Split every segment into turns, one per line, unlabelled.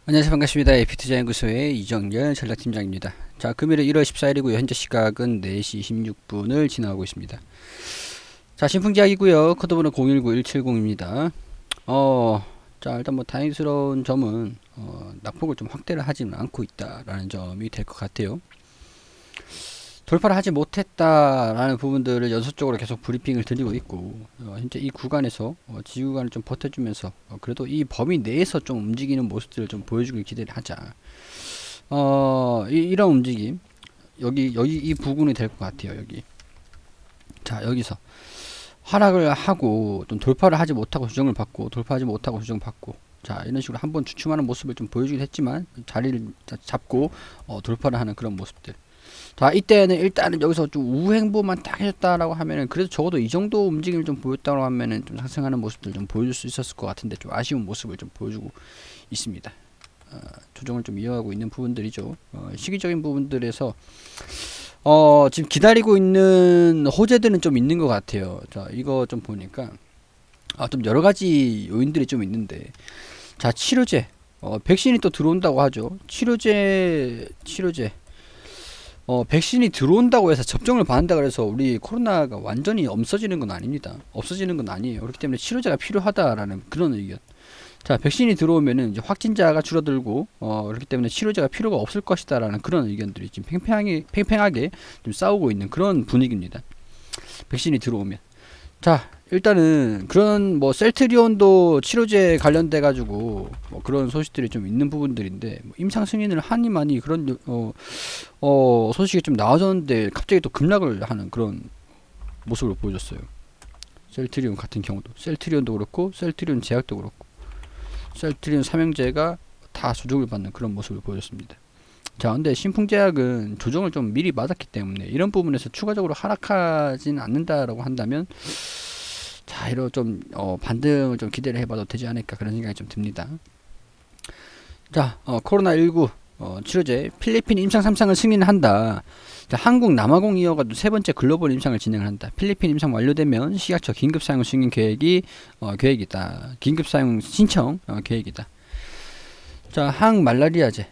안녕하세요. 반갑습니다. 에피투자 연구소의 이정열 전략팀장입니다. 자, 금일은 1월 14일이고요. 현재 시각은 4시 16분을 지나고 있습니다. 자, 신풍제약이고요. 코드번호 019170입니다. 자, 일단 뭐 다행스러운 점은 낙폭을 좀 확대를 하지는 않고 있다라는 점이 될 것 같아요. 돌파를 하지 못했다라는 부분들을 연속적으로 계속 브리핑을 드리고 있고, 현재 이 구간에서 지구간을 좀 버텨주면서 그래도 이 범위 내에서 좀 움직이는 모습들을 좀 보여주길 기대를 하자. 이런 움직임 여기 이 부분이 될 것 같아요. 여기 자, 여기서 하락을 하고 좀 돌파를 하지 못하고 수정을 받고 돌파하지 못하고 수정 받고, 자, 이런 식으로 한번 주춤하는 모습을 좀 보여주긴 했지만 자리를 잡고 돌파를 하는 그런 모습들. 자, 이때는 일단은 여기서 좀 우행보만 딱 해줬다라고 하면은, 그래도 적어도 이 정도 움직임을 좀 보였다고 하면은 좀 상승하는 모습들 좀 보여줄 수 있었을 것 같은데, 좀 아쉬운 모습을 좀 보여주고 있습니다. 조정을 좀 이어가고 있는 부분들이죠. 시기적인 부분들에서 지금 기다리고 있는 호재들은 좀 있는 것 같아요. 자, 이거 좀 보니까 좀 여러 가지 요인들이 좀 있는데, 자, 치료제, 백신이 또 들어온다고 하죠. 치료제, 백신이 들어온다고 해서 접종을 받는다 그래서 우리 코로나가 완전히 없어지는 건 아닙니다. 없어지는 건 아니에요. 그렇기 때문에 치료제가 필요하다라는 그런 의견. 자, 백신이 들어오면은 이제 확진자가 줄어들고, 그렇기 때문에 치료제가 필요가 없을 것이다라는 그런 의견들이 지금 팽팽하게 좀 싸우고 있는 그런 분위기입니다. 백신이 들어오면. 자, 일단은 그런 뭐 셀트리온도 치료제 관련돼 가지고 뭐 그런 소식들이 좀 있는 부분들인데, 뭐 임상 승인을 하니 많이 그런 소식이 좀 나와졌는데 갑자기 또 급락을 하는 그런 모습을 보여줬어요. 셀트리온 같은 경우도, 셀트리온도 그렇고 셀트리온 제약도 그렇고 셀트리온 삼형제가 다 조정을 받는 그런 모습을 보여줬습니다. 자, 근데 신풍제약은 조정을 좀 미리 맞았기 때문에 이런 부분에서 추가적으로 하락하진 않는다라고 한다면, 자, 이런 좀 반등을 좀 기대를 해봐도 되지 않을까 그런 생각이 좀 듭니다. 자, 코로나19 치료제 필리핀 임상 3상을 승인한다. 자, 한국 남아공 이어가지고 세 번째 글로벌 임상을 진행을 한다. 필리핀 임상 완료되면 시각처 긴급 사용 승인 계획이다. 긴급 사용 신청 계획이다. 자, 항말라리아제,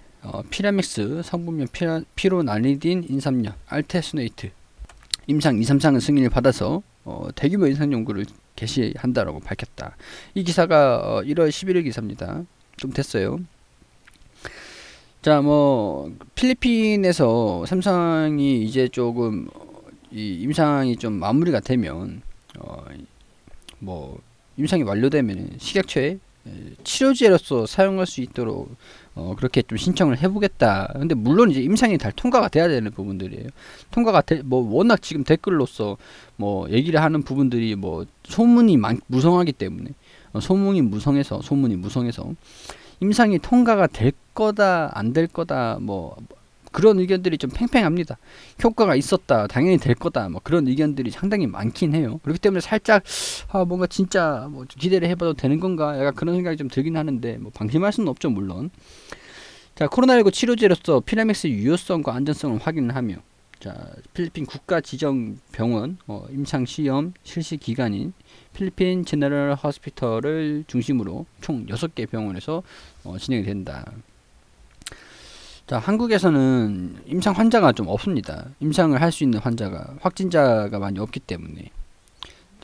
피라맥스 성분명 피로나리딘 인삼료 알테스네이트 임상 2, 3상은 승인을 받아서 대규모 임상 연구를 개시한다라고 밝혔다. 이 기사가 1월 11일 기사입니다. 좀 됐어요. 자, 뭐 필리핀에서 삼성이 이제 조금 이 임상이 좀 마무리가 되면, 뭐 임상이 완료되면 식약처에 치료제로서 사용할 수 있도록 그렇게 좀 신청을 해보겠다. 근데 물론 이제 임상이 다 통과가 돼야 되는 부분들이에요. 뭐 워낙 지금 댓글로서 뭐 얘기를 하는 부분들이 뭐 소문이 무성하기 때문에, 소문이 무성해서 임상이 통과가 될 거다 안 될 거다 뭐 그런 의견들이 좀 팽팽합니다. 효과가 있었다, 당연히 될 거다, 뭐 그런 의견들이 상당히 많긴 해요. 그렇기 때문에 살짝 뭔가 진짜 뭐 기대를 해봐도 되는 건가, 약간 그런 생각이 좀 들긴 하는데, 뭐 방심할 수는 없죠, 물론. 자, 코로나19 치료제로서 피라맥스 유효성과 안전성을 확인하며, 자, 필리핀 국가 지정 병원 임상 시험 실시 기관인 필리핀 제너럴 호스피털을 중심으로 총 6개 병원에서 진행이 된다. 자, 한국에서는 임상 환자가 좀 없습니다. 임상을 할 수 있는 확진자가 많이 없기 때문에.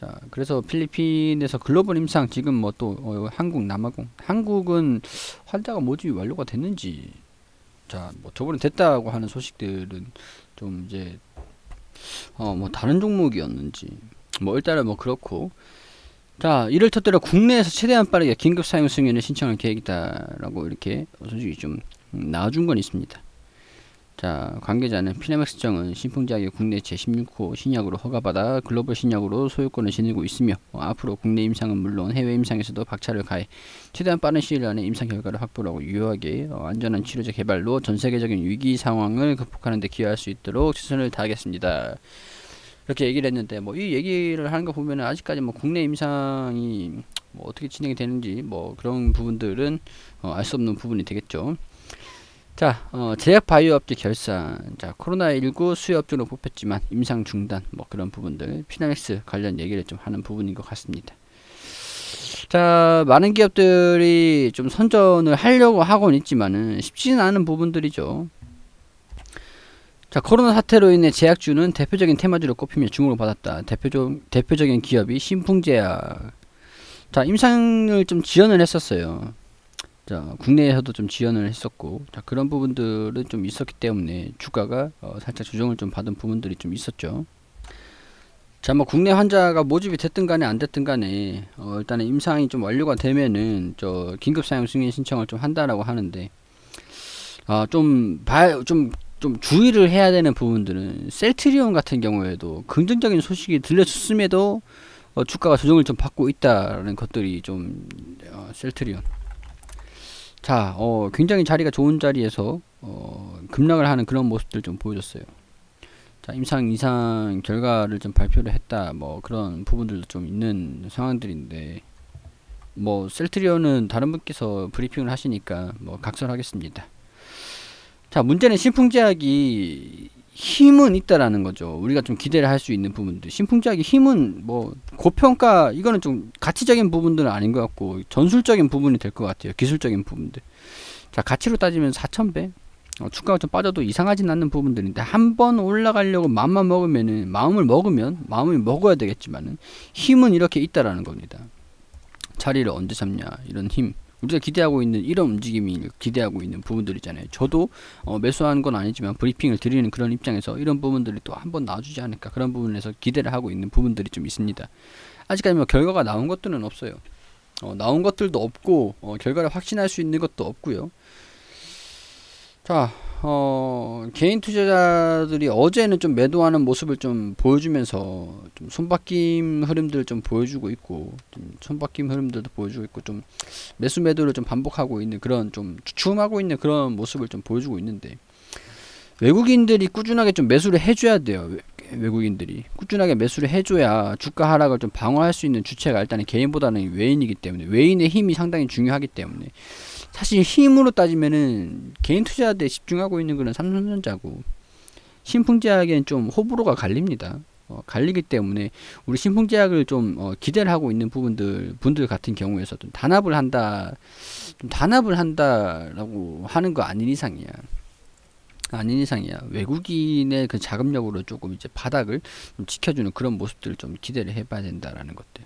자, 그래서 필리핀에서 글로벌 임상 지금 뭐 또 한국 남아공, 한국은 환자가 모집이 완료가 됐는지, 자, 뭐 저번에 됐다고 하는 소식들은 좀 이제 뭐 다른 종목이었는지, 뭐 일단은 뭐 그렇고. 자, 이를 토대로 국내에서 최대한 빠르게 긴급 사용 승인을 신청할 계획이다라고 이렇게 소식이 좀 나와준 건 있습니다. 자, 관계자는 피라맥스정은 신풍제약이 국내 제16호 신약으로 허가받아 글로벌 신약으로 소유권을 지니고 있으며, 앞으로 국내 임상은 물론 해외 임상에서도 박차를 가해 최대한 빠른 시일 안에 임상 결과를 확보하고 유효하게 안전한 치료제 개발로 전 세계적인 위기 상황을 극복하는 데 기여할 수 있도록 최선을 다하겠습니다. 이렇게 얘기를 했는데, 뭐 이 얘기를 하는 거 보면은 아직까지 뭐 국내 임상이 뭐 어떻게 진행이 되는지 뭐 그런 부분들은 알 수 없는 부분이 되겠죠. 자, 제약 바이오업체 결산. 자, 코로나19 수혜업종으로 뽑혔지만 임상 중단 뭐 그런 부분들, 피나맥스 관련 얘기를 좀 하는 부분인 것 같습니다. 자, 많은 기업들이 좀 선전을 하려고 하고는 있지만은 쉽지는 않은 부분들이죠. 자, 코로나 사태로 인해 제약주는 대표적인 테마주로 꼽히며 주목을 받았다. 대표적인 기업이 신풍제약. 자, 임상을 좀 지연을 했었어요. 자, 국내에서도 좀 지연을 했었고, 자, 그런 부분들은 좀 있었기 때문에 주가가 살짝 조정을 좀 받은 부분들이 좀 있었죠. 자, 뭐 국내 환자가 모집이 됐든 간에 안 됐든 간에 일단은 임상이 좀 완료가 되면은 저 긴급 사용 승인 신청을 좀 한다라고 하는데, 좀 주의를 해야 되는 부분들은 셀트리온 같은 경우에도 긍정적인 소식이 들려줬음에도 주가가 조정을 좀 받고 있다라는 것들이 좀 셀트리온. 자, 굉장히 자리가 좋은 자리에서 급락을 하는 그런 모습들 좀 보여줬어요. 자, 임상 이상 결과를 좀 발표를 했다. 뭐 그런 부분들도 좀 있는 상황들인데, 뭐 셀트리온은 다른 분께서 브리핑을 하시니까 뭐 각설하겠습니다. 자, 문제는 신풍제약이 힘은 있다라는 거죠. 우리가 좀 기대를 할 수 있는 부분들. 신풍제약이 힘은 뭐 고평가, 이거는 좀 가치적인 부분들은 아닌 것 같고 전술적인 부분이 될 것 같아요. 기술적인 부분들. 자, 가치로 따지면 4,000배. 주가가 좀 빠져도 이상하진 않는 부분들인데, 한 번 올라가려고 마음을 먹어야 되겠지만은 힘은 이렇게 있다라는 겁니다. 자리를 언제 잡냐, 이런 힘. 우리가 기대하고 있는 이런 움직임이 기대하고 있는 부분들이잖아요. 저도 매수한 건 아니지만 브리핑을 드리는 그런 입장에서 이런 부분들이 또 한번 나와주지 않을까, 그런 부분에서 기대를 하고 있는 부분들이 좀 있습니다. 아직까지 뭐 결과가 나온 것들은 없어요. 나온 것들도 없고 결과를 확신할 수 있는 것도 없고요. 자, 개인 투자자들이 어제는 좀 매도하는 모습을 좀 보여주면서 좀 손바뀜 흐름들을 좀 보여주고 있고, 좀 손바뀜 흐름들도 보여주고 있고, 좀 매수 매도를 좀 반복하고 있는 그런, 좀 주춤하고 있는 그런 모습을 좀 보여주고 있는데, 외국인들이 꾸준하게 좀 매수를 해줘야 돼요. 외국인들이 꾸준하게 매수를 해줘야 주가 하락을 좀 방어할 수 있는 주체가 일단은 개인보다는 외인이기 때문에, 외인의 힘이 상당히 중요하기 때문에, 사실 힘으로 따지면은 개인 투자자들에 집중하고 있는 그런 삼성전자고, 신풍제약에는 좀 호불호가 갈립니다. 갈리기 때문에 우리 신풍제약을 좀 기대를 하고 있는 분들 같은 경우에서도 단합을 한다라고 하는 거 아닌 이상이야. 외국인의 그 자금력으로 조금 이제 바닥을 좀 지켜주는 그런 모습들을 좀 기대를 해봐야 된다라는 것들.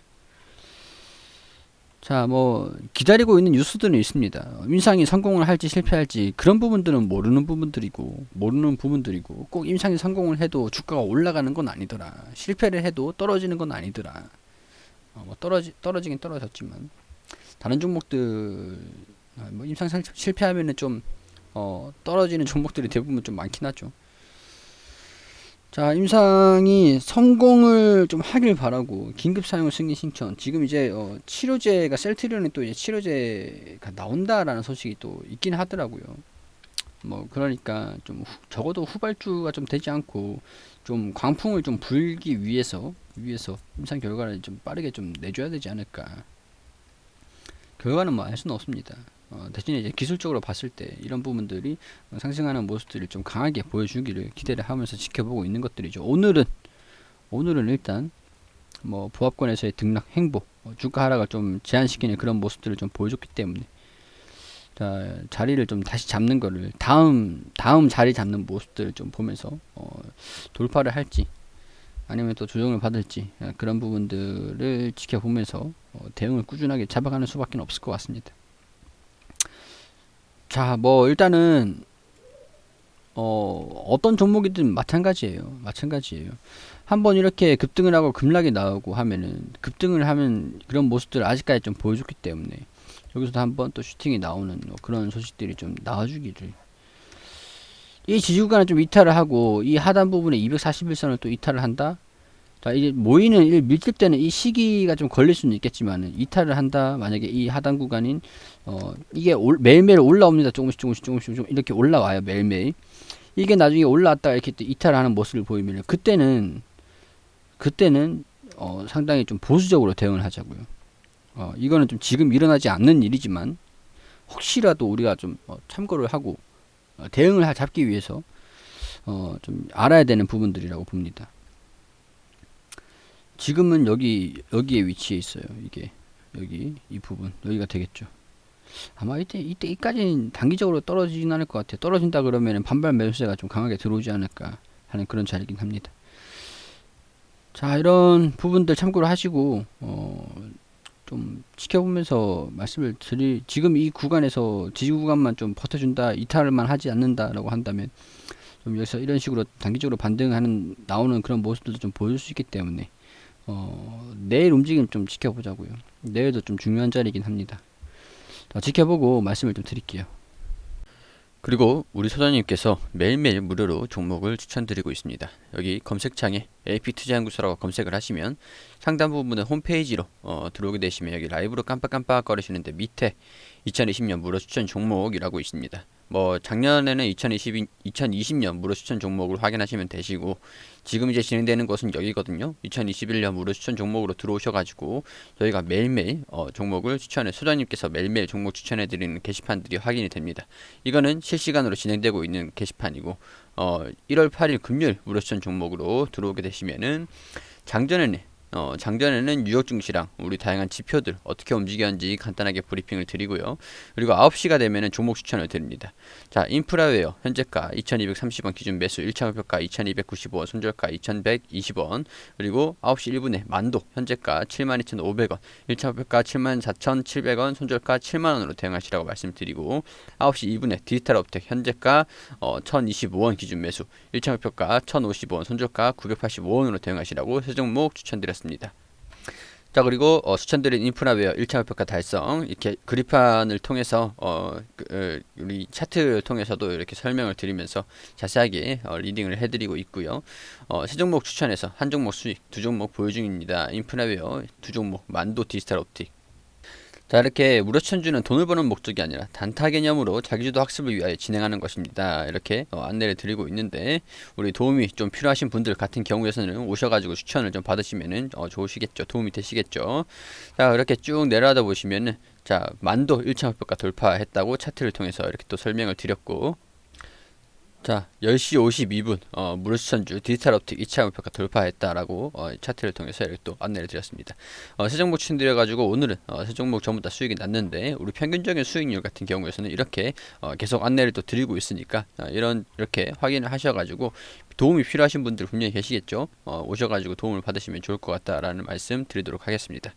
자, 뭐 기다리고 있는 뉴스들은 있습니다. 임상이 성공을 할지 실패할지, 그런 부분들은 모르는 부분들이고 꼭 임상이 성공을 해도 주가가 올라가는 건 아니더라. 실패를 해도 떨어지는 건 아니더라. 뭐 떨어지긴 떨어졌지만 다른 종목들 뭐 임상 실패하면은 좀 떨어지는 종목들이 대부분 좀 많긴 하죠. 자, 임상이 성공을 좀 하길 바라고, 긴급 사용 승인 신청. 지금 이제 치료제가, 셀트리온이 또 이제 치료제가 나온다라는 소식이 또 있긴 하더라고요. 뭐 그러니까 좀 적어도 후발주가 좀 되지 않고 좀 광풍을 좀 불기 위해서 임상 결과를 좀 빠르게 좀 내줘야 되지 않을까. 결과는 뭐 알 수는 없습니다. 대신에 이제 기술적으로 봤을 때 이런 부분들이 상승하는 모습들을 좀 강하게 보여주기를 기대를 하면서 지켜보고 있는 것들이죠. 오늘은 일단 뭐 보합권에서의 등락 행보, 주가 하락을 좀 제한시키는 그런 모습들을 좀 보여줬기 때문에, 자, 자리를 좀 다시 잡는 거를, 다음 자리 잡는 모습들을 좀 보면서 돌파를 할지 아니면 또 조정을 받을지, 그런 부분들을 지켜보면서 대응을 꾸준하게 잡아가는 수밖에 없을 것 같습니다. 자, 뭐 일단은 어떤 종목이든 마찬가지예요. 한번 이렇게 급등을 하고 급락이 나오고 하면은, 급등을 하면 그런 모습들을 아직까지 좀 보여줬기 때문에 여기서도 한번 또 슈팅이 나오는 그런 소식들이 좀 나와주기를. 이 지지구간을 좀 이탈을 하고 이 하단 부분에 241선을 또 이탈을 한다. 자, 이제 모이는 밀집되는 이 시기가 좀 걸릴 수는 있겠지만 이탈을 한다. 만약에 이 하단 구간인 이게 매일매일 올라옵니다. 조금씩 좀 이렇게 올라와요. 매일매일. 이게 나중에 올라왔다가 이렇게 또 이탈하는 모습을 보이면 그때는 상당히 좀 보수적으로 대응을 하자고요. 이거는 좀 지금 일어나지 않는 일이지만 혹시라도 우리가 좀 참고를 하고 대응을 잡기 위해서 좀 알아야 되는 부분들이라고 봅니다. 지금은 여기에 위치해 있어요. 이게 여기 이 부분 여기가 되겠죠. 아마 이때까지는 단기적으로 떨어지진 않을 것 같아요. 떨어진다 그러면 반발 매수세가 좀 강하게 들어오지 않을까 하는 그런 자리긴 합니다. 자, 이런 부분들 참고로 하시고 좀 지켜보면서 말씀을 지금 이 구간에서 지지 구간만 좀 버텨준다, 이탈만 하지 않는다라고 한다면 좀 여기서 이런 식으로 단기적으로 반등하는 나오는 그런 모습들도 좀 보여줄 수 있기 때문에 내일 움직임 좀 지켜보자고요. 내일도 좀 중요한 자리이긴 합니다. 자, 지켜보고 말씀을 좀 드릴게요. 그리고 우리 소장님께서 매일매일 무료로 종목을 추천드리고 있습니다. 여기 검색창에 AP투자연구소라고 검색을 하시면 상단 부분에 홈페이지로 들어오게 되시면 여기 라이브로 깜빡깜빡 거리시는데 밑에 2020년 무료 추천 종목이라고 있습니다. 뭐 작년에는 2020년 무료 추천 종목을 확인하시면 되시고 지금 이제 진행되는 것은 여기거든요. 2021년 무료 추천 종목으로 들어오셔가지고 저희가 매일매일 종목을 소장님께서 매일매일 종목 추천해드리는 게시판들이 확인이 됩니다. 이거는 실시간으로 진행되고 있는 게시판이고 1월 8일 금요일 무료 추천 종목으로 들어오게 되시면은 장전에는 뉴욕 증시랑 우리 다양한 지표들 어떻게 움직였는지 간단하게 브리핑을 드리고요. 그리고 9시가 되면은 종목 추천을 드립니다. 자, 인프라웨어 현재가 2230원 기준 매수 1차 목표가 2295원, 손절가 2120원. 그리고 9시 1분에 만도 현재가 72,500원, 1차 목표가 74,700원, 손절가 7만원으로 대응하시라고 말씀드리고 9시 2분에 디지털업텍 현재가 1025원 기준 매수 1차 목표가 1050원, 손절가 985원으로 대응하시라고 세 종목 추천드렸습니다. 자, 그리고 추천드린 인프라웨어 1차 목표가 달성 이렇게 그리판을 통해서 우리 차트를 통해서도 이렇게 설명을 드리면서 자세하게 리딩을 해드리고 있고요. 세 종목 추천해서 한 종목 수익, 두 종목 보유 중입니다. 인프라웨어 두 종목, 만도, 디지털옵틱. 자, 이렇게 무료 추천주는 돈을 버는 목적이 아니라 단타 개념으로 자기주도 학습을 위하여 진행하는 것입니다. 이렇게 안내를 드리고 있는데 우리 도움이 좀 필요하신 분들 같은 경우에서는 오셔가지고 추천을 좀 받으시면은 좋으시겠죠. 도움이 되시겠죠. 자, 이렇게 쭉 내려가다 보시면은 자, 만도 1차 목표가 돌파했다고 차트를 통해서 이렇게 또 설명을 드렸고 자, 10시 52분 무료 추천주 디지털옵틱 2차 목표가 돌파했다라고 차트를 통해서 이렇게 또 안내를 드렸습니다. 세 종목 추천드려가지고 오늘은 세 종목 전부 다 수익이 났는데 우리 평균적인 수익률 같은 경우에서는 이렇게 계속 안내를 또 드리고 있으니까 이렇게 확인을 하셔가지고 도움이 필요하신 분들 분명히 계시겠죠. 오셔가지고 도움을 받으시면 좋을 것 같다라는 말씀 드리도록 하겠습니다.